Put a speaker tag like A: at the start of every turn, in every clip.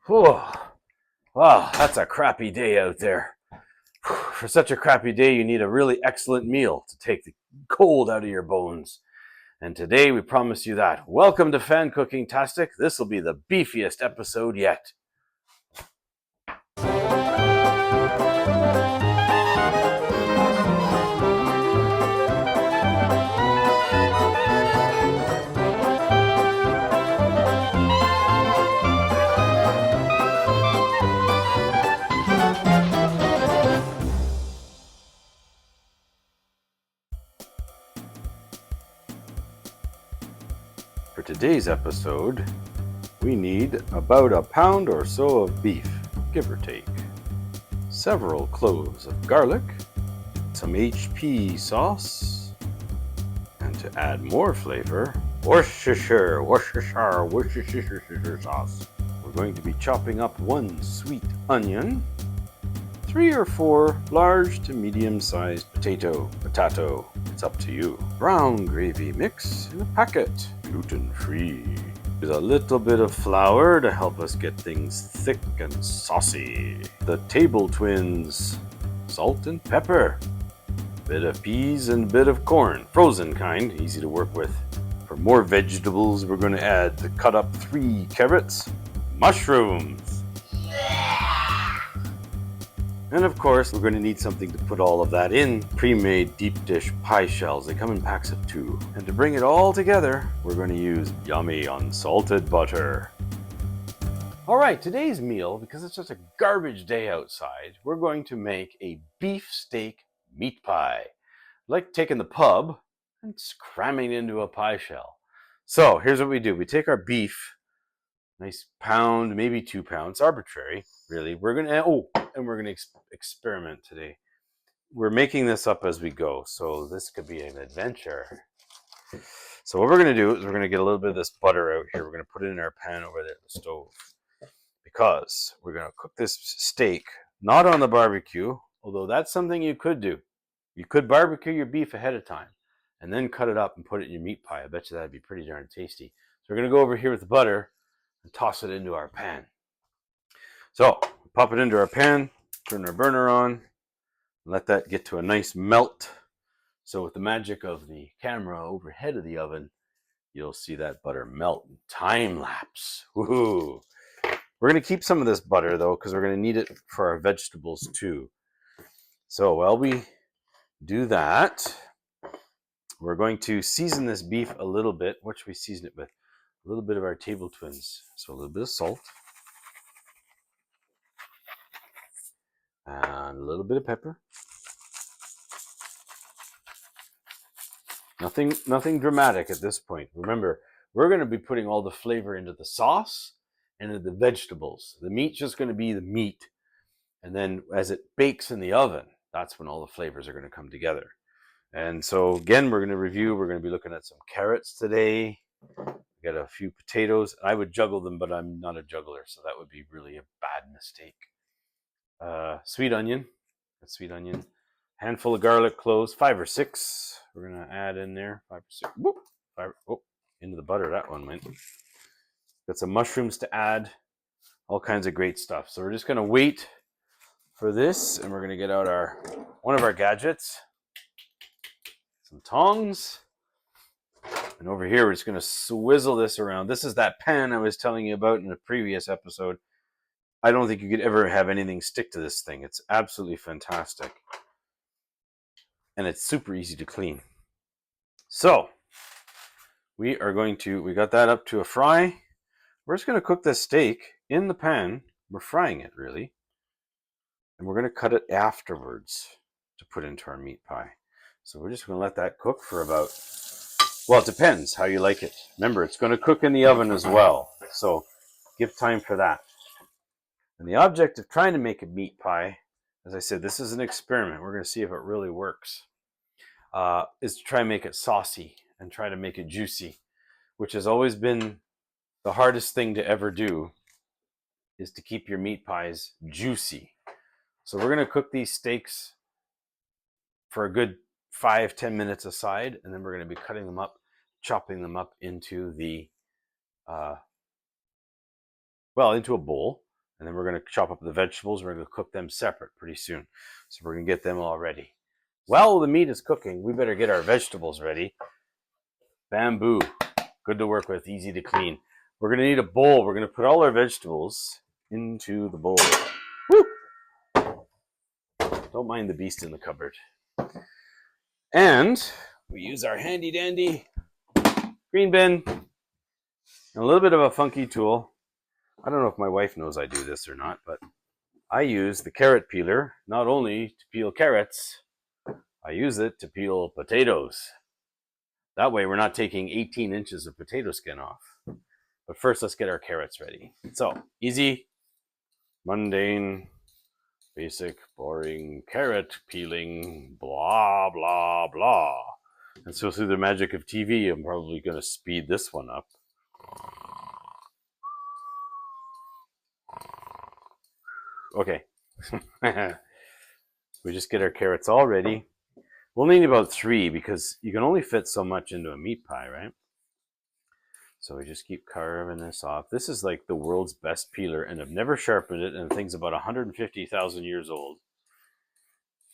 A: Whew. Wow, that's a crappy day out there. For such a crappy day, you need a really excellent meal to take the cold out of your bones. And today we promise you that. Welcome to FanCookingTastic. This will be the beefiest episode yet. For today's episode, we need about a pound or so of beef, give or take, several cloves of garlic, some HP sauce, and to add more flavor, Worcestershire sauce. We're going to be chopping up 1 sweet onion, 3 or 4 large to medium-sized potato, it's up to you. Brown gravy mix in a packet, gluten-free. With a little bit of flour to help us get things thick and saucy. The Table Twins, salt and pepper. Bit of peas and a bit of corn, frozen kind, easy to work with. For more vegetables, we're going to add the cut up 3 carrots, mushrooms. And of course, we're going to need something to put all of that in. Pre-made deep dish pie shells. They come in packs of 2. And to bring it all together, we're going to use yummy unsalted butter. All right, today's meal, because it's just a garbage day outside, we're going to make a beef steak meat pie. Like taking the pub and cramming it into a pie shell. So here's what we do. We take our beef, nice pound, maybe 2 pounds, arbitrary, really. We're gonna experiment today. We're making this up as we go, so this could be an adventure. So what we're gonna do is we're gonna get a little bit of this butter out here. We're gonna put it in our pan over there at the stove because we're gonna cook this steak not on the barbecue, although that's something you could do. You could barbecue your beef ahead of time and then cut it up and put it in your meat pie. I bet you that'd be pretty darn tasty. So we're gonna go over here with the butter and toss it into our pan. So pop it into our pan, turn our burner on, let that get to a nice melt. So with the magic of the camera overhead of the oven, you'll see that butter melt in time lapse. Woohoo! We're going to keep some of this butter though, because we're going to need it for our vegetables too. So while we do that, we're going to season this beef a little bit. What should we season it with? A little bit of our Table Twins. So a little bit of salt. And a little bit of pepper. Nothing dramatic at this point. Remember, we're going to be putting all the flavor into the sauce and into the vegetables. The meat's just going to be the meat. And then as it bakes in the oven, that's when all the flavors are going to come together. And so again, we're going to review. We're going to be looking at some carrots today. We got a few potatoes. I would juggle them, but I'm not a juggler, so that would be really a bad mistake. Sweet onion, handful of garlic cloves, 5 or 6. We're gonna add in there 5 or 6. Whoop, 5. Oh, into the butter that one went. Got some mushrooms to add, all kinds of great stuff. So we're just gonna wait for this, and we're gonna get out one of our gadgets, some tongs, and over here we're just gonna swizzle this around. This is that pan I was telling you about in the previous episode. I don't think you could ever have anything stick to this thing. It's absolutely fantastic. And it's super easy to clean. So, we got that up to a fry. We're just going to cook this steak in the pan. We're frying it, really. And we're going to cut it afterwards to put into our meat pie. So we're just going to let that cook for about, well, it depends how you like it. Remember, it's going to cook in the oven as well. So, give time for that. And the object of trying to make a meat pie, as I said, this is an experiment. We're going to see if it really works, is to try and make it saucy and try to make it juicy, which has always been the hardest thing to ever do, is to keep your meat pies juicy. So we're going to cook these steaks for a good 5-10 minutes aside, and then we're going to be cutting them up, chopping them up into the, into a bowl. And then we're going to chop up the vegetables. We're going to cook them separate pretty soon. So we're going to get them all ready. While the meat is cooking, we better get our vegetables ready. Bamboo, good to work with, easy to clean. We're going to need a bowl. We're going to put all our vegetables into the bowl. Woo! Don't mind the beast in the cupboard. And we use our handy dandy green bin and a little bit of a funky tool. I don't know if my wife knows I do this or not, but I use the carrot peeler not only to peel carrots, I use it to peel potatoes. That way we're not taking 18 inches of potato skin off. But first, let's get our carrots ready. So, easy, mundane, basic, boring carrot peeling, blah, blah, blah. And so through the magic of TV, I'm probably going to speed this one up. Okay. We just get our carrots all ready. We'll need about 3 because you can only fit so much into a meat pie, right? So we just keep carving this off. This is like the world's best peeler, and I've never sharpened it, and the thing's about 150,000 years old.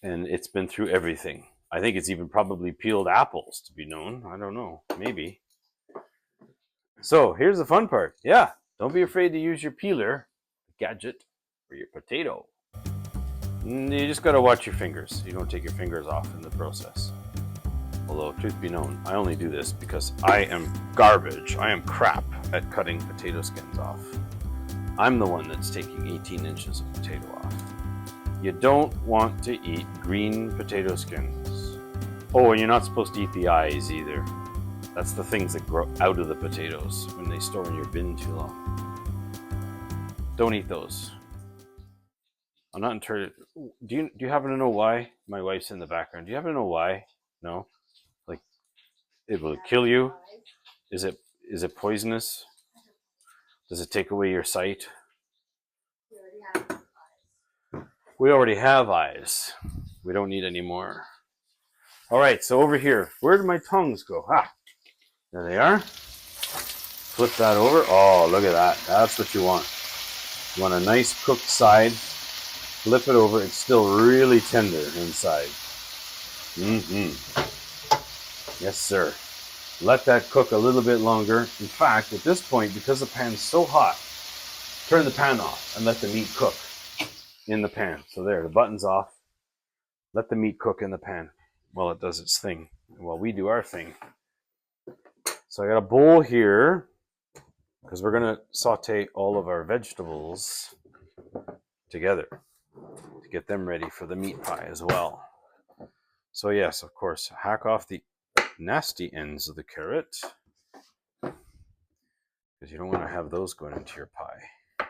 A: And it's been through everything. I think it's even probably peeled apples, to be known. I don't know. Maybe. So here's the fun part. Yeah, don't be afraid to use your peeler gadget for your potato. You just got to watch your fingers. You don't take your fingers off in the process. Although, truth be known, I only do this because I am garbage. I am crap at cutting potato skins off. I'm the one that's taking 18 inches of potato off. You don't want to eat green potato skins. Oh, and you're not supposed to eat the eyes either. That's the things that grow out of the potatoes when they store in your bin too long. Don't eat those. I'm not entirely... Do you happen to know why? My wife's in the background. Do you happen to know why? No? Like, it will kill you? Is it poisonous? Does it take away your sight? We already have eyes. We don't need any more. All right, so over here, where did my tongues go? There they are. Flip that over. Oh, look at that. That's what you want. You want a nice cooked side. Flip it over. It's still really tender inside. Yes, sir. Let that cook a little bit longer. In fact, at this point, because the pan's so hot, turn the pan off and let the meat cook in the pan. So there, the button's off. Let the meat cook in the pan while it does its thing, while we do our thing. So I got a bowl here because we're going to saute all of our vegetables together to get them ready for the meat pie as well. So yes, of course, hack off the nasty ends of the carrot because you don't want to have those going into your pie.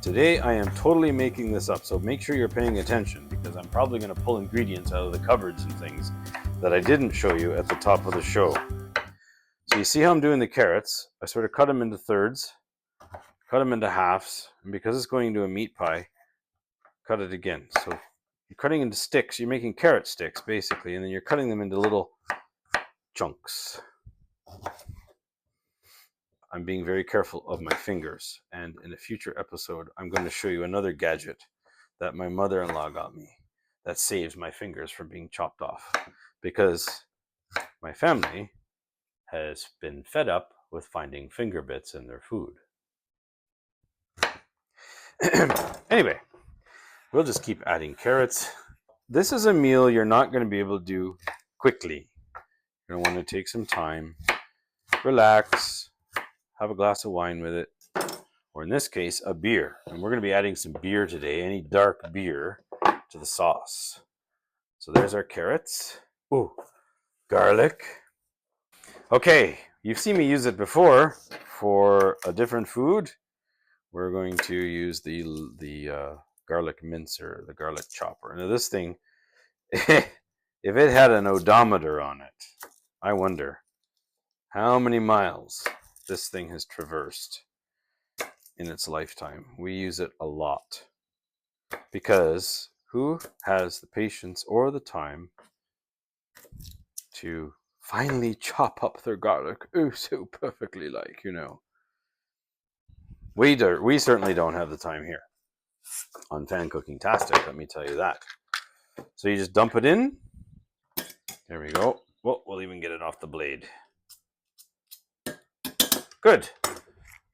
A: Today I am totally making this up, so make sure you're paying attention because I'm probably going to pull ingredients out of the cupboards and things that I didn't show you at the top of the show. So you see how I'm doing the carrots? I sort of cut them into thirds, cut them into halves, and because it's going into a meat pie, cut it again. So you're cutting into sticks, you're making carrot sticks basically, and then you're cutting them into little chunks. I'm being very careful of my fingers, and in a future episode, I'm going to show you another gadget that my mother-in-law got me that saves my fingers from being chopped off because my family has been fed up with finding finger bits in their food. Anyway, we'll just keep adding carrots. This is a meal you're not going to be able to do quickly. You're going to want to take some time, relax, have a glass of wine with it, or in this case, a beer. And we're going to be adding some beer today, any dark beer, to the sauce. So there's our carrots. Ooh, garlic. Okay, you've seen me use it before for a different food. We're going to use the garlic mincer, the garlic chopper. Now this thing, if it had an odometer on it, I wonder how many miles this thing has traversed in its lifetime. We use it a lot because who has the patience or the time to finally chop up their garlic so perfectly, like, you know. We certainly don't have the time here on FanCookingTastic, let me tell you that. So you just dump it in. There we go. Well, we'll even get it off the blade. Good.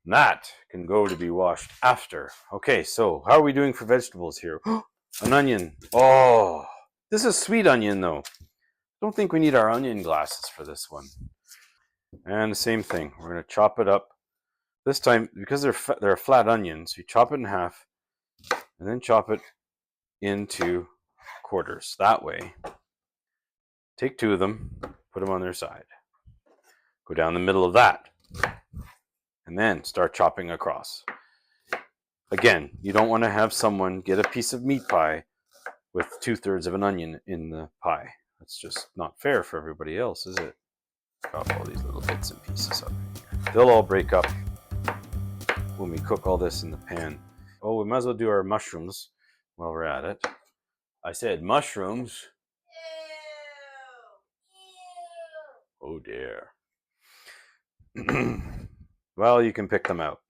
A: That can go to be washed after. Okay, so how are we doing for vegetables here? An onion. Oh, this is sweet onion though. Don't think we need our onion glasses for this one. And the same thing. We're going to chop it up. This time, because they're flat onions, you chop it in half and then chop it into quarters. That way, take two of them, put them on their side. Go down the middle of that. And then start chopping across. Again, you don't want to have someone get a piece of meat pie with 2/3 of an onion in the pie. That's just not fair for everybody else, is it? Got all these little bits and pieces of it. They'll all break up when we cook all this in the pan. Oh, we might as well do our mushrooms while we're at it. I said mushrooms. Oh dear. Well, you can pick them out.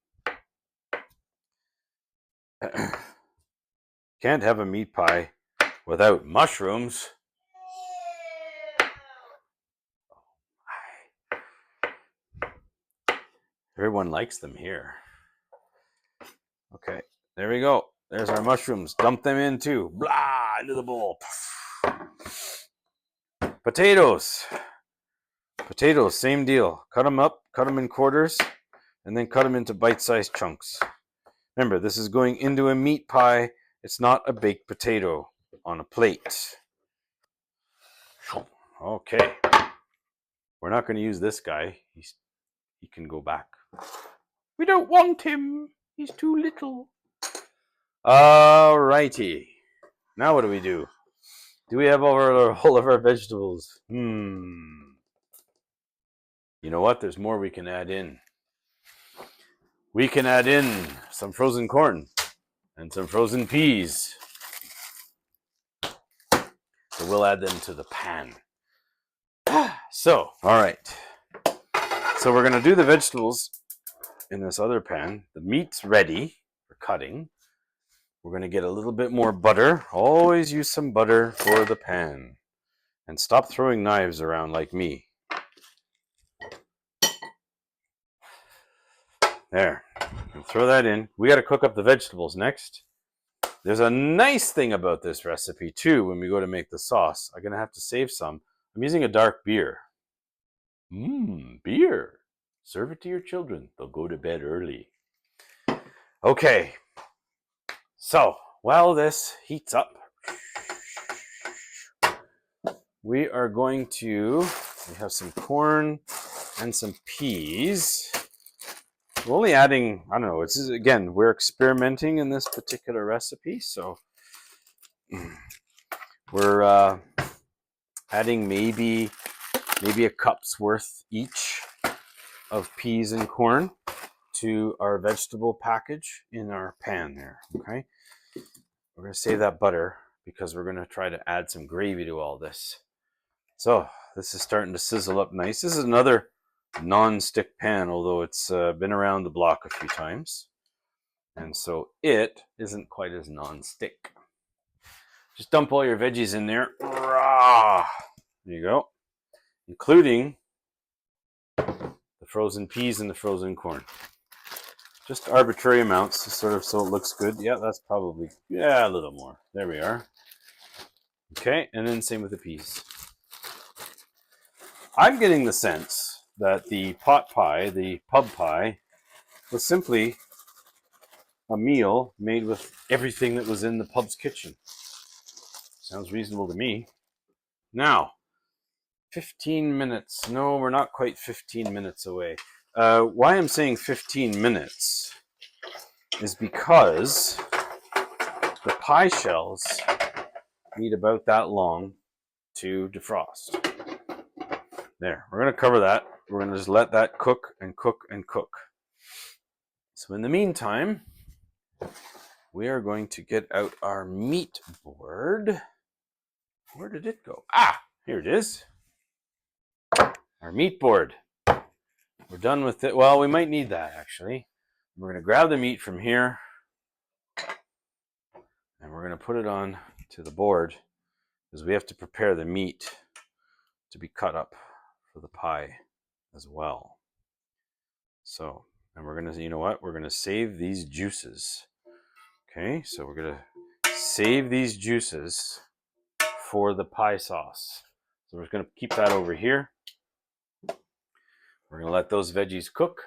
A: Can't have a meat pie without mushrooms. Everyone likes them here. Okay, there we go. There's our mushrooms. Dump them in too. Blah, into the bowl. Potatoes. Potatoes, same deal. Cut them up, cut them in quarters, and then cut them into bite-sized chunks. Remember, this is going into a meat pie. It's not a baked potato on a plate. Okay. We're not going to use this guy. He can go back. We don't want him. He's too little. Alrighty. Now what do we do? Do we have all of our vegetables? You know what? There's more we can add in. We can add in some frozen corn and some frozen peas. So we'll add them to the pan. So, all right. So we're going to do the vegetables in this other pan. The meat's ready for cutting. We're going to get a little bit more butter. Always use some butter for the pan. And stop throwing knives around like me. There. Throw that in. We got to cook up the vegetables next. There's a nice thing about this recipe too when we go to make the sauce. I'm going to have to save some. I'm using a dark beer. Beer. Serve it to your children. They'll go to bed early. Okay. So, while this heats up, we are going to, we have some corn and some peas. We're only adding, I don't know, it's again, we're experimenting in this particular recipe, so we're adding maybe a cup's worth each of peas and corn to our vegetable package in our pan there, okay? We're going to save that butter because we're going to try to add some gravy to all this. So this is starting to sizzle up nice. This is another non-stick pan, although it's been around the block a few times. And so it isn't quite as non-stick. Just dump all your veggies in there. There you go. Including the frozen peas and the frozen corn. Just arbitrary amounts, sort of so it looks good. Yeah, that's probably, a little more. There we are. Okay, and then same with the peas. I'm getting the sense that the pot pie, the pub pie, was simply a meal made with everything that was in the pub's kitchen. Sounds reasonable to me. Now, 15 minutes. No, we're not quite 15 minutes away. Why I'm saying 15 minutes is because the pie shells need about that long to defrost. There, we're going to cover that. We're going to just let that cook and cook and cook. So in the meantime, we are going to get out our meat board. Where did it go? Here it is. Our meat board. We're done with it. Well, we might need that actually. We're going to grab the meat from here and we're going to put it on to the board because we have to prepare the meat to be cut up for the pie as well. So, and we're going to, you know what? We're going to save these juices. Okay, so we're going to save these juices for the pie sauce. So we're just going to keep that over here. We're going to let those veggies cook.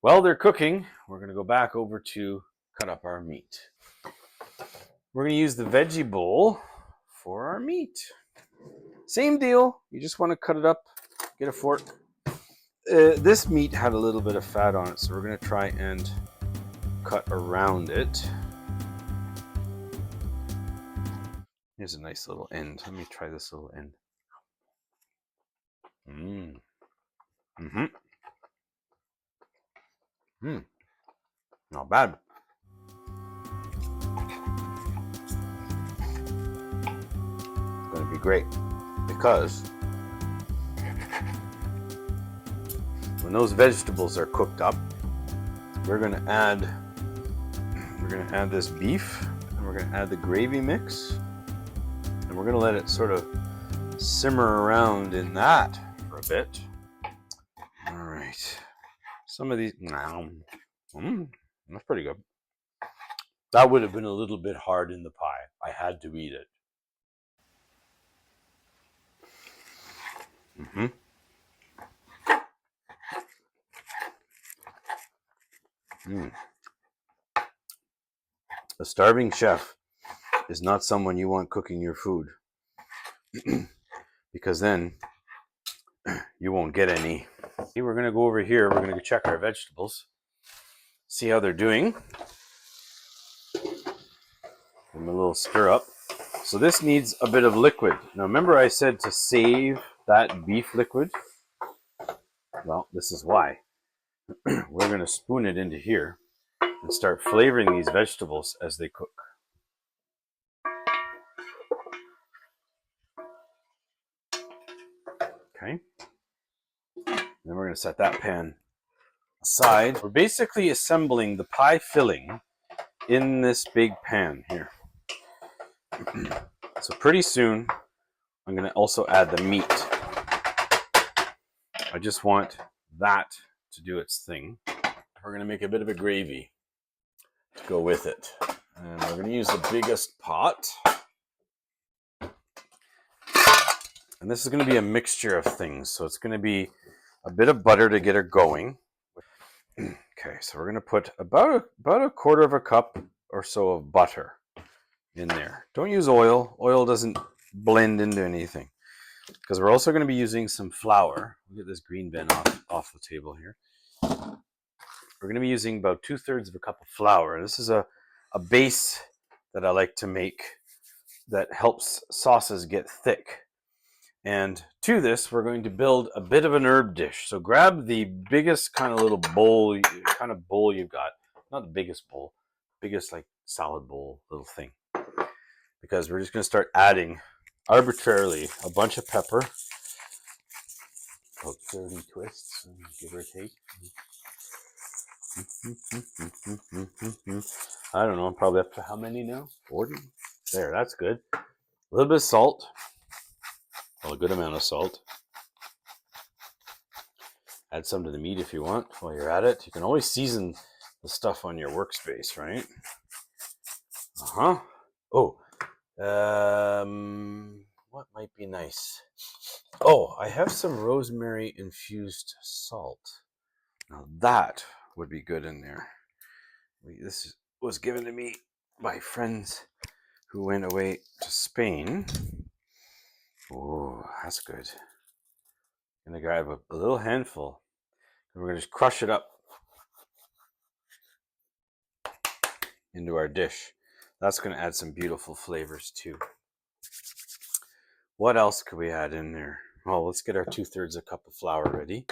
A: While they're cooking, we're going to go back over to cut up our meat. We're going to use the veggie bowl for our meat. Same deal. You just want to cut it up, get a fork. This meat had a little bit of fat on it, so we're going to try and cut around it. Here's a nice little end. Let me try this little end. Not bad. It's going to be great because when those vegetables are cooked up, we're going to add this beef and we're going to add the gravy mix and we're going to let it sort of simmer around in that for a bit. All right. Some of these, that's pretty good. That would have been a little bit hard in the pie. I had to eat it. A starving chef is not someone you want cooking your food because then you won't get any. We're going to go over here. We're going to check our vegetables, see how they're doing. Give them a little stir up. So this needs a bit of liquid. Now remember I said to save that beef liquid? Well, this is why. We're going to spoon it into here and start flavoring these vegetables as they cook. Okay. Then we're going to set that pan aside. We're basically assembling the pie filling in this big pan here. So pretty soon, I'm going to also add the meat. I just want that to do its thing. We're going to make a bit of a gravy to go with it. And we're going to use the biggest pot. And this is going to be a mixture of things. So it's going to be a bit of butter to get her going. Okay, so we're going to put about a quarter of a cup or so of butter in there. Don't use oil. Oil doesn't blend into anything. Because we're also going to be using some flour. We'll get this green bin off the table here. We're going to be using about 2/3 of a cup of flour. This is a base that I like to make that helps sauces get thick. And to this, we're going to build a bit of an herb dish. So grab the biggest kind of little bowl, you've got. Not the biggest bowl, biggest like salad bowl little thing. Because we're just going to start adding arbitrarily a bunch of pepper. About 30 twists, give or take. I don't know, I'm probably up to how many now? 40? There, that's good. A little bit of salt. Well, a good amount of salt. Add some to the meat if you want while you're at it. You can always season the stuff on your workspace, right? What might be nice? Oh, I have some rosemary infused salt. Now that would be good in there. This was given to me by friends who went away to Spain. Oh, that's good. I'm gonna grab a little handful and we're gonna just crush it up into our dish. That's gonna add some beautiful flavors too. What else could we add in there? Well, let's get our 2/3 a cup of flour ready.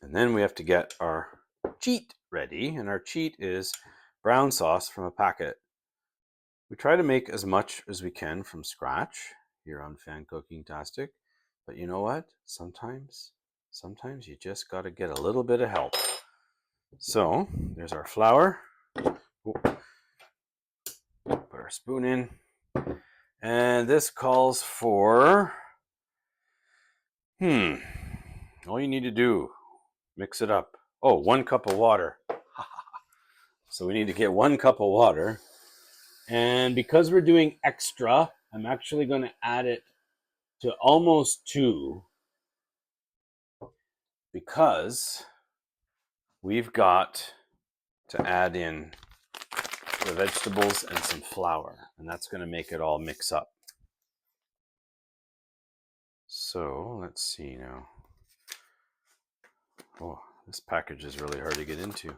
A: And then we have to get our cheat ready. And our cheat is brown sauce from a packet. We try to make as much as we can from scratch here on FanCookingTastic. But you know what? Sometimes Sometimes you just got to get a little bit of help. So there's our flour. Put our spoon in. And this calls for, all you need to do, mix it up. Oh, 1 cup of water. So we need to get 1 cup of water. And because we're doing extra, I'm actually going to add it to almost 2, because we've got to add in the vegetables and some flour, and that's going to make it all mix up. So let's see now. Oh, this package is really hard to get into.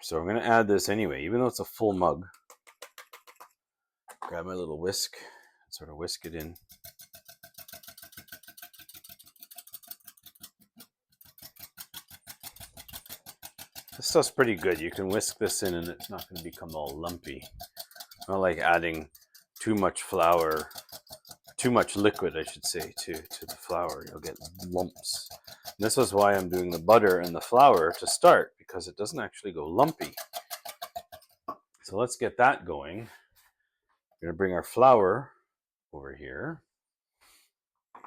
A: So I'm going to add this anyway, even though it's a full mug. Grab my little whisk, sort of whisk it in. This stuff's pretty good. You can whisk this in and it's not going to become all lumpy. Not like adding too much flour, too much liquid, I should say, to the flour. You'll get lumps. And this is why I'm doing the butter and the flour to start, because it doesn't actually go lumpy. So let's get that going. We're going to bring our flour over here.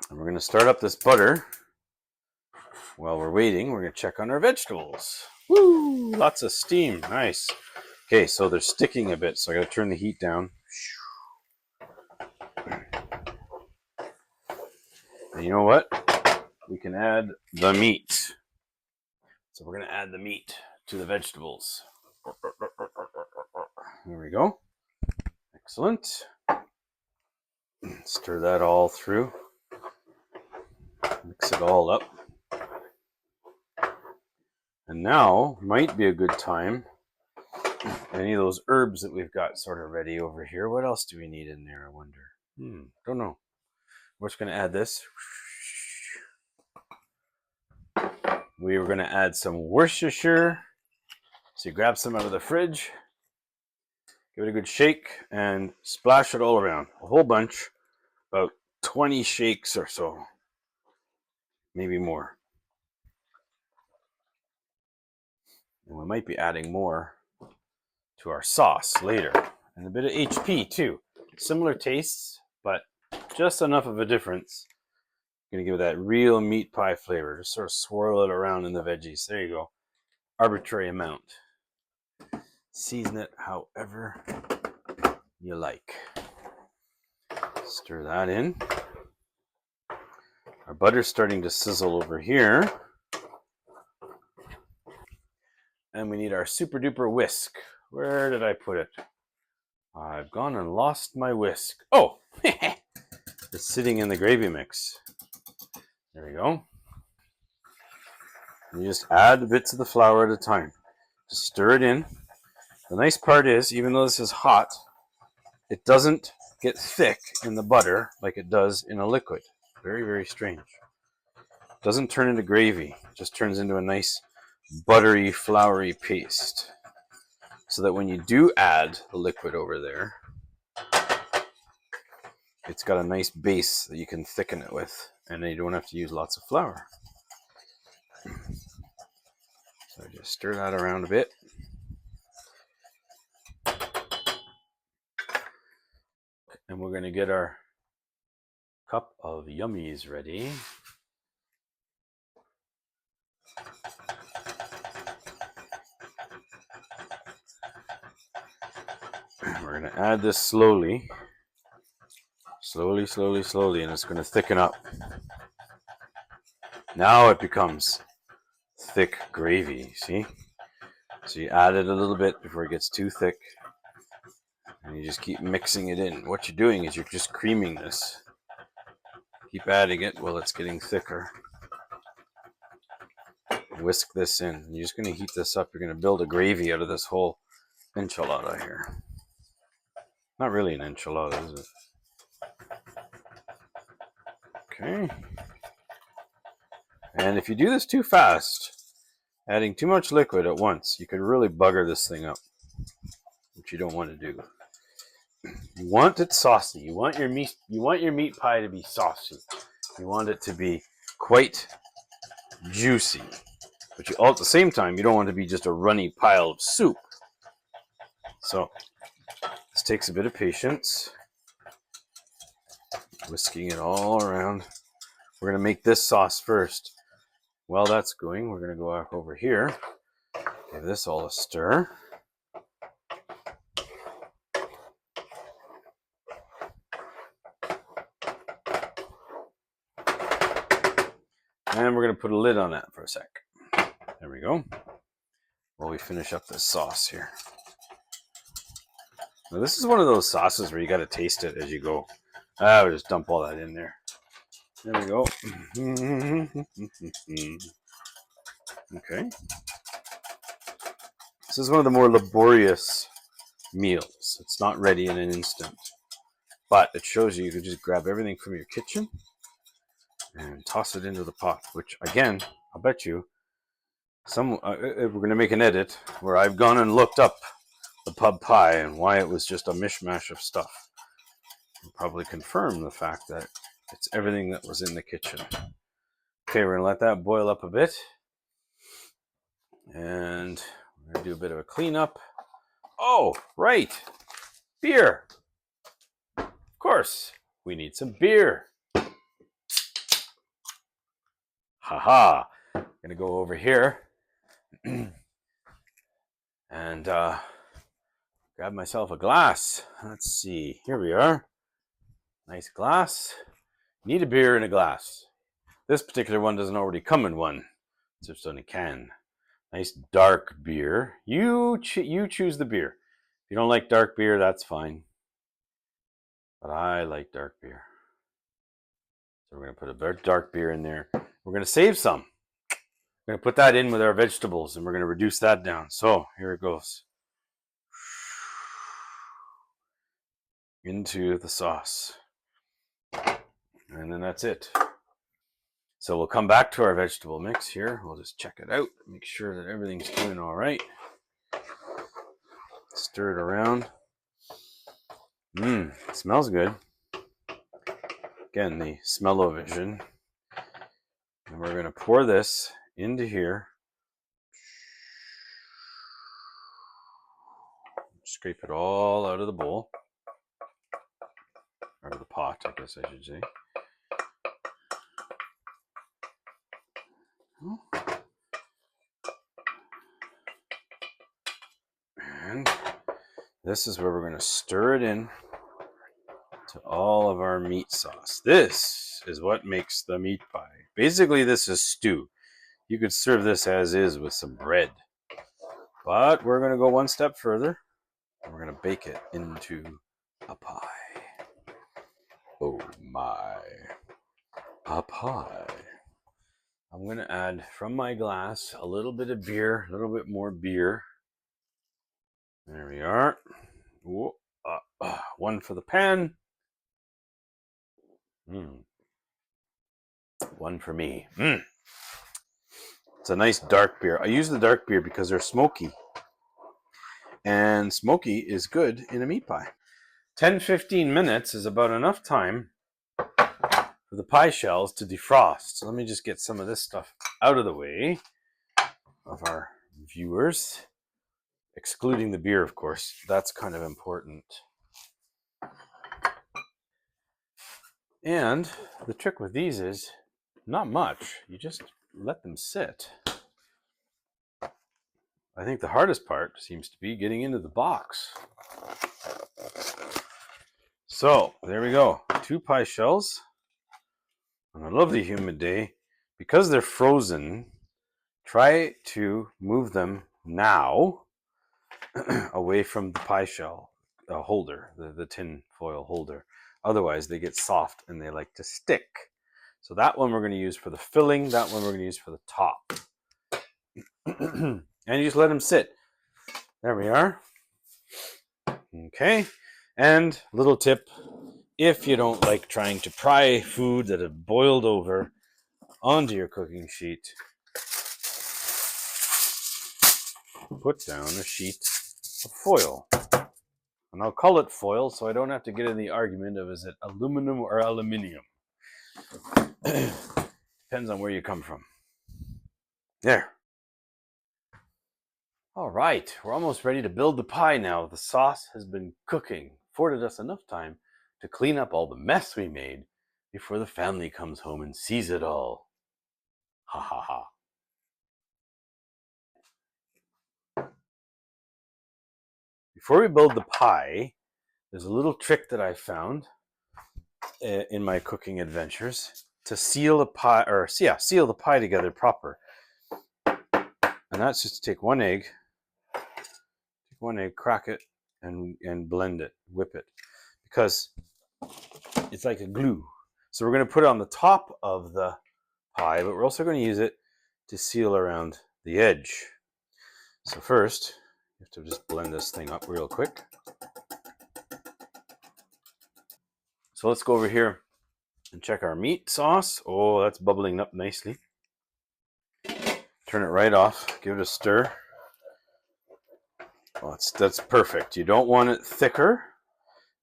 A: And we're going to start up this butter. While we're waiting, we're going to check on our vegetables. Woo! Lots of steam. Nice. Okay, so they're sticking a bit, so I got to turn the heat down. And you know what? We can add the meat. So we're going to add the meat to the vegetables. There we go. Excellent. Stir that all through. Mix it all up. And now might be a good time. Any of those herbs that we've got sort of ready over here. What else do we need in there, I wonder? Don't know. We're just going to add this. We were going to add some Worcestershire. So you grab some out of the fridge, give it a good shake, and splash it all around. A whole bunch, about 20 shakes or so, maybe more. And we might be adding more to our sauce later. And a bit of HP too. Similar tastes, but just enough of a difference. I'm going to give it that real meat pie flavor. Just sort of swirl it around in the veggies. There you go. Arbitrary amount. Season it however you like. Stir that in. Our butter's starting to sizzle over here. And we need our super duper whisk. Where did I put it? I've gone and lost my whisk. Oh, it's sitting in the gravy mix. There we go. And you just add bits of the flour at a time. Just stir it in. The nice part is, even though this is hot, it doesn't get thick in the butter like it does in a liquid. Very, very strange. It doesn't turn into gravy. It just turns into a nice buttery, floury paste. So that when you do add the liquid over there, it's got a nice base that you can thicken it with, and then you don't have to use lots of flour. So just stir that around a bit. And we're going to get our cup of yummies ready. We're going to add this slowly. Slowly, slowly, slowly, and it's going to thicken up. Now it becomes thick gravy, see? So you add it a little bit before it gets too thick. And you just keep mixing it in. What you're doing is you're just creaming this. Keep adding it while it's getting thicker. Whisk this in. You're just going to heat this up. You're going to build a gravy out of this whole enchilada here. Not really an enchilada, is it? Okay. And if you do this too fast, adding too much liquid at once, you can really bugger this thing up, which you don't want to do. You want it saucy. You want your meat pie to be saucy. You want it to be quite juicy. But you all at the same time, you don't want it to be just a runny pile of soup. So this takes a bit of patience. Whisking it all around. We're going to make this sauce first. While that's going, we're going to go back over here. Give this all a stir. And we're going to put a lid on that for a sec. There we go. While we finish up this sauce here. Now this is one of those sauces where you got to taste it as you go. We'll just dump all that in there. There we go. Okay. This is one of the more laborious meals. It's not ready in an instant. But it shows you can just grab everything from your kitchen and toss it into the pot, which again, I'll bet you, we're going to make an edit where I've gone and looked up the pub pie and why it was just a mishmash of stuff. I'll probably confirm the fact that it's everything that was in the kitchen. Okay, we're going to let that boil up a bit. And we're going to do a bit of a cleanup. Oh, right. Beer. Of course, we need some beer. Haha. I'm going to go over here and grab myself a glass. Let's see. Here we are. Nice glass. Need a beer in a glass. This particular one doesn't already come in one. It's just on a can. Nice dark beer. You choose the beer. If you don't like dark beer, that's fine. But I like dark beer. So we're going to put a dark beer in there. We're going to save some. We're going to put that in with our vegetables and we're going to reduce that down. So here it goes. Into the sauce. And then that's it. So we'll come back to our vegetable mix here. We'll just check it out. Make sure that everything's doing all right. Stir it around. It smells good. Again, the smell-o-vision. And we're going to pour this into here. Scrape it all out of the bowl. Out of the pot, I guess I should say. And this is where we're going to stir it in to all of our meat sauce. This is what makes the meat pie. Basically, this is stew. You could serve this as is with some bread. But we're going to go one step further. And we're going to bake it into a pie. Oh my. A pie. I'm going to add from my glass a little bit of beer, a little bit more beer. There we are. One for the pan. One for me. It's a nice dark beer. I use the dark beer because they're smoky. And smoky is good in a meat pie. 10-15 minutes is about enough time for the pie shells to defrost. So let me just get some of this stuff out of the way of our viewers. Excluding the beer, of course. That's kind of important. And the trick with these is not much. You just let them sit. I think the hardest part seems to be getting into the box. So there we go. 2 pie shells on a lovely humid day. Because they're frozen, try to move them now away from the pie shell holder, the tin foil holder. Otherwise, they get soft and they like to stick. So that one we're going to use for the filling. That one we're going to use for the top. And you just let them sit. There we are. Okay. And little tip, if you don't like trying to pry food that have boiled over onto your cooking sheet, put down a sheet of foil. And I'll call it foil so I don't have to get in the argument of is it aluminum or aluminium. Depends on where you come from. There. All right, we're almost ready to build the pie now. The sauce has been cooking, afforded us enough time to clean up all the mess we made before the family comes home and sees it all. Ha ha ha. Before we build the pie, there's a little trick that I found in my cooking adventures to seal the pie, or yeah, seal the pie together proper. And that's just to take one egg, crack it, and blend it, whip it, because it's like a glue. So we're going to put it on the top of the pie, but we're also going to use it to seal around the edge. So first, you have to just blend this thing up real quick. So let's go over here and check our meat sauce. Oh, that's bubbling up nicely. Turn it right off. Give it a stir. Oh, that's perfect. You don't want it thicker,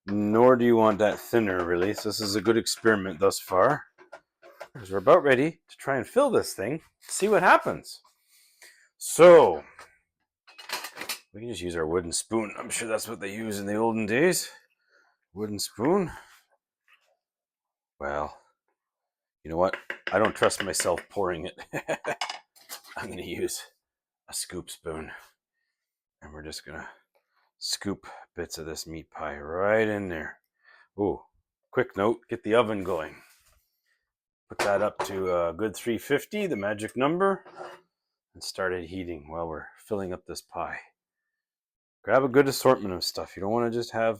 A: nor do you want that thinner, really. So this is a good experiment thus far. Because we're about ready to try and fill this thing, see what happens. So we can just use our wooden spoon. I'm sure that's what they used in the olden days. Wooden spoon. Well, you know what? I don't trust myself pouring it. I'm going to use a scoop spoon. And we're just going to scoop bits of this meat pie right in there. Ooh, quick note, get the oven going. Put that up to a good 350, the magic number, and start it heating while we're filling up this pie. Grab a good assortment of stuff. You don't want to just have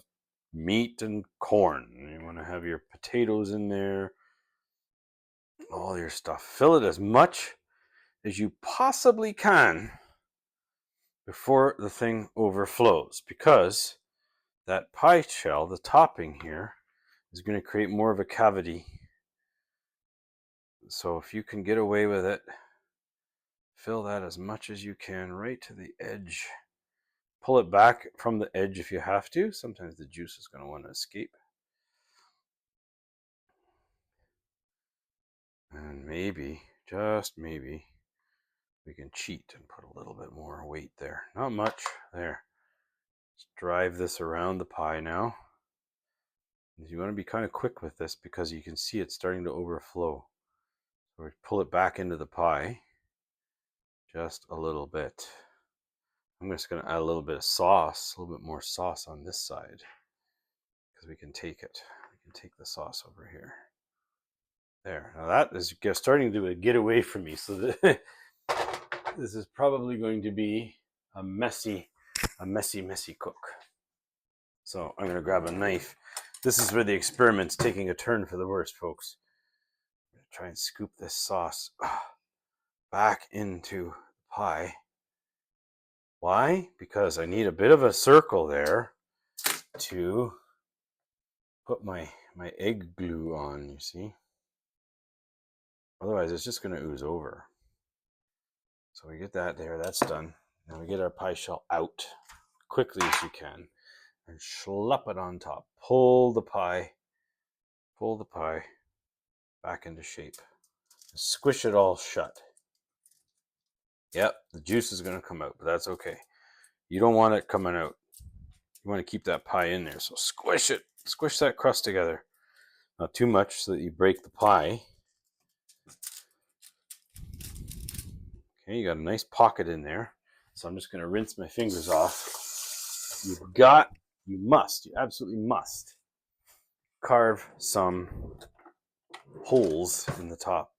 A: meat and corn. You want to have your potatoes in there, all your stuff. Fill it as much as you possibly can before the thing overflows, because that pie shell, the topping here, is going to create more of a cavity. So if you can get away with it, fill that as much as you can right to the edge. Pull it back from the edge if you have to. Sometimes the juice is going to want to escape. And maybe, just maybe, we can cheat and put a little bit more weight there. Not much. There. Let's drive this around the pie now. You want to be kind of quick with this because you can see it's starting to overflow. So we pull it back into the pie just a little bit. I'm just going to add a little bit of sauce, a little bit more sauce on this side, because we can take it. We can take the sauce over here. There. Now that is starting to get away from me. So this is probably going to be a messy cook. So I'm going to grab a knife. This is where the experiment's taking a turn for the worst, folks. I'm going to try and scoop this sauce back into the pie. Why? Because I need a bit of a circle there to put my egg glue on, you see. Otherwise, it's just going to ooze over. So we get that there. That's done. Now we get our pie shell out quickly as you can and schlop it on top. Pull the pie back into shape. Squish it all shut. Yep, the juice is going to come out, but that's okay. You don't want it coming out. You want to keep that pie in there. So squish it. Squish that crust together. Not too much so that you break the pie. Okay, you got a nice pocket in there. So I'm just going to rinse my fingers off. You absolutely must carve some holes in the top.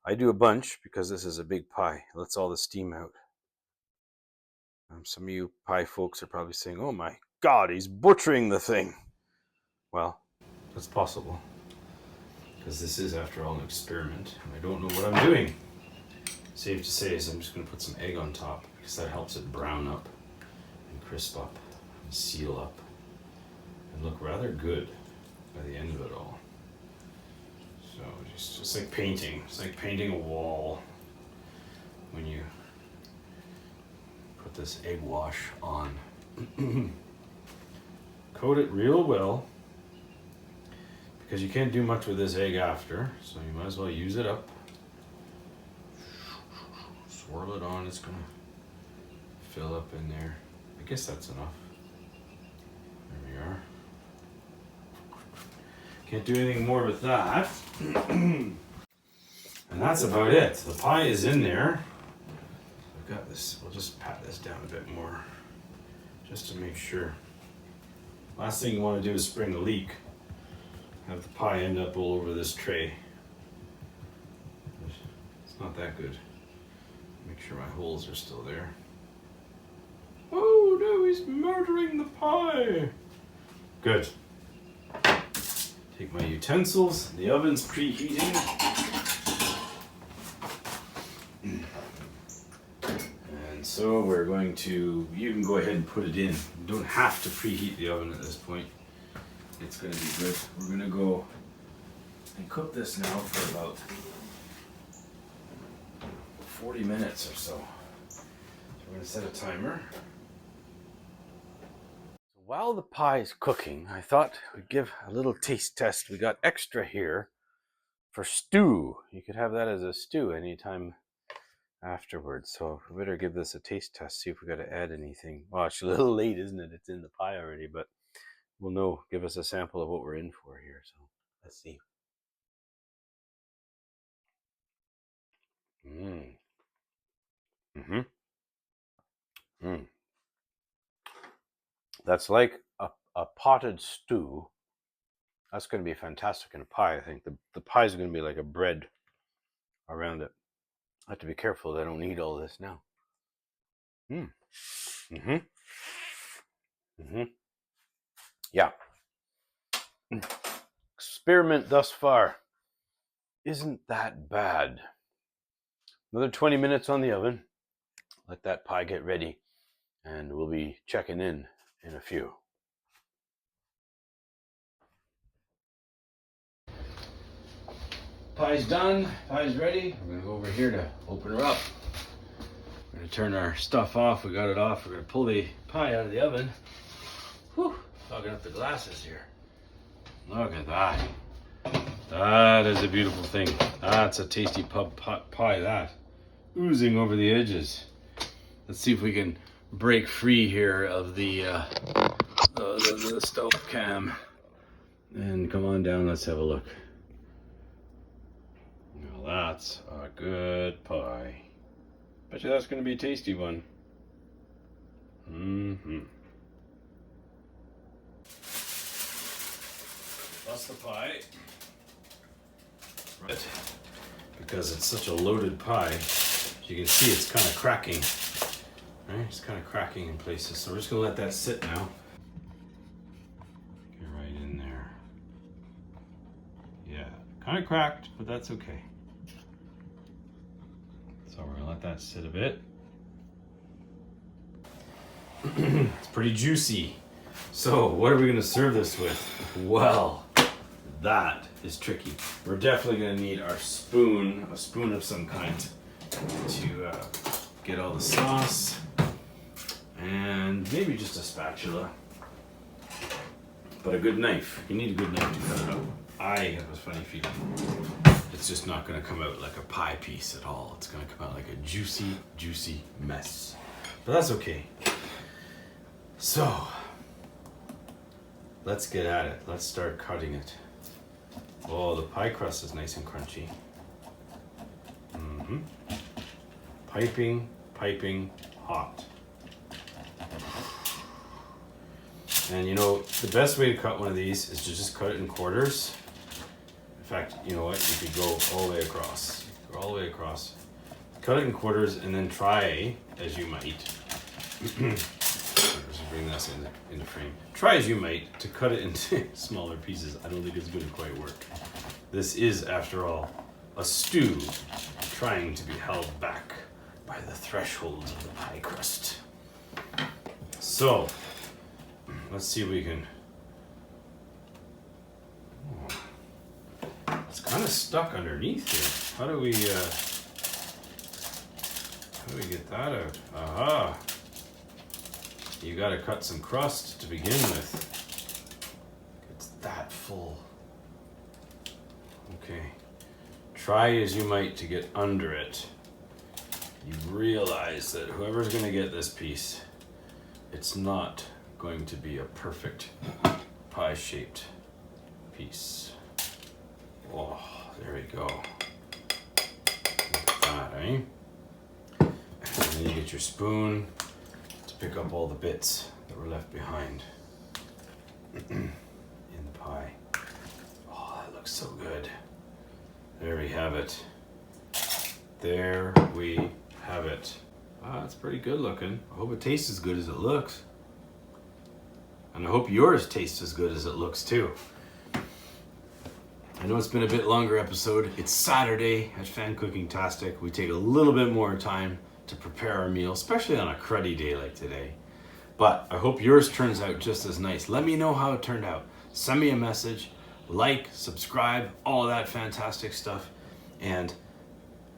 A: I do a bunch because this is a big pie. It lets all the steam out. Some of you pie folks are probably saying, oh my God, he's butchering the thing. Well, that's possible, because this is, after all, an experiment, and I don't know what I'm doing. Safe to say is I'm just going to put some egg on top, because that helps it brown up and crisp up and seal up and look rather good by the end of it all. So just like painting. It's like painting a wall when you put this egg wash on. Coat it real well, because you can't do much with this egg after, so you might as well use it up. swirl it on. It's gonna fill up in there. I guess that's enough. There we are. Can't do anything more with that. And that's about it. The pie is in there. I've got this. We'll just pat this down a bit more just to make sure. Last thing you want to do is spring a leak. Have the pie end up all over this tray. It's not that good. Make sure my holes are still there. Oh no, he's murdering the pie! Good. Take my utensils. The oven's preheating. And so we're going to, you can go ahead and put it in. You don't have to preheat the oven at this point. It's going to be good. We're going to go and cook this now for about 40 minutes or so. So we're going to set a timer. While the pie is cooking, I thought we'd give a little taste test. We got extra here for stew. You could have that as a stew anytime afterwards. So we better give this a taste test, see if we got to add anything. Well, it's a little late, isn't it? It's in the pie already, but we'll know. Give us a sample of what we're in for here. So let's see. That's like a potted stew. That's going to be fantastic in a pie, I think. The pie is going to be like a bread around it. I have to be careful that I don't eat all this now. Yeah. Experiment thus far isn't that bad. Another 20 minutes on the oven. Let that pie get ready, and we'll be checking in a few. Pie's done. Pie's ready. We're going to go over here to open her up. We're going to turn our stuff off. We got it off. We're going to pull the pie out of the oven. Whew, fogging up the glasses here. Look at that. That is a beautiful thing. That's a tasty pub pie, that. Oozing over the edges. Let's see if we can break free here of the stove cam. And come on down, let's have a look. Now that's a good pie. Bet you that's going to be a tasty one. That's the pie. Right. Because it's such a loaded pie, you can see it's kind of cracking. Right? It's kind of cracking in places. So we're just going to let that sit now. Get right in there. Yeah, kind of cracked, but that's okay. So we're going to let that sit a bit. It's pretty juicy. So what are we going to serve this with? Well, that is tricky. We're definitely going to need our spoon, a spoon of some kind, to get all the sauce, and maybe just a spatula, but a good knife. You need a good knife to cut it up. I have a funny feeling it's just not going to come out like a pie piece at all. It's going to come out like a juicy, juicy mess, but that's okay. So let's get at it. Let's start cutting it. Oh, the pie crust is nice and crunchy. Piping hot. And you know, the best way to cut one of these is to just cut it in quarters. In fact, you know what? You could go all the way across. Go all the way across. Cut it in quarters and then try, as you might. Let's bring this in the frame. Try as you might to cut it into smaller pieces. I don't think it's going to quite work. This is, after all, a stew trying to be held back by the threshold of the pie crust. So, let's see if we can... Oh, it's kind of stuck underneath here. How do we get that out? Aha! You gotta cut some crust to begin with. It's that full. Okay. Try as you might to get under it. you realize that whoever's going to get this piece, it's not going to be a perfect pie-shaped piece. Oh, there we go. Look at that, eh? And then you get your spoon to pick up all the bits that were left behind in the pie. Oh, that looks so good. There we have it. There we have it. Ah, it's pretty good looking. I hope it tastes as good as it looks. And I hope yours tastes as good as it looks too. I know it's been a bit longer episode. It's Saturday at FanCookingTastic. We take a little bit more time to prepare our meal, especially on a cruddy day like today. But I hope yours turns out just as nice. Let me know how it turned out. Send me a message, like, subscribe, all of that fantastic stuff. And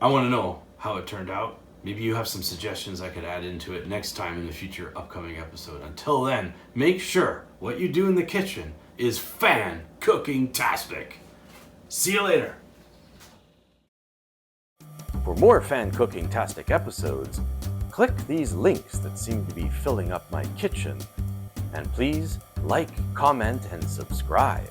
A: I want to know how it turned out. Maybe you have some suggestions I could add into it next time in the future upcoming episode. Until then, make sure what you do in the kitchen is FanCookingTastic. See you later. For more FanCookingTastic episodes, click these links that seem to be filling up my kitchen. And please like, comment, and subscribe.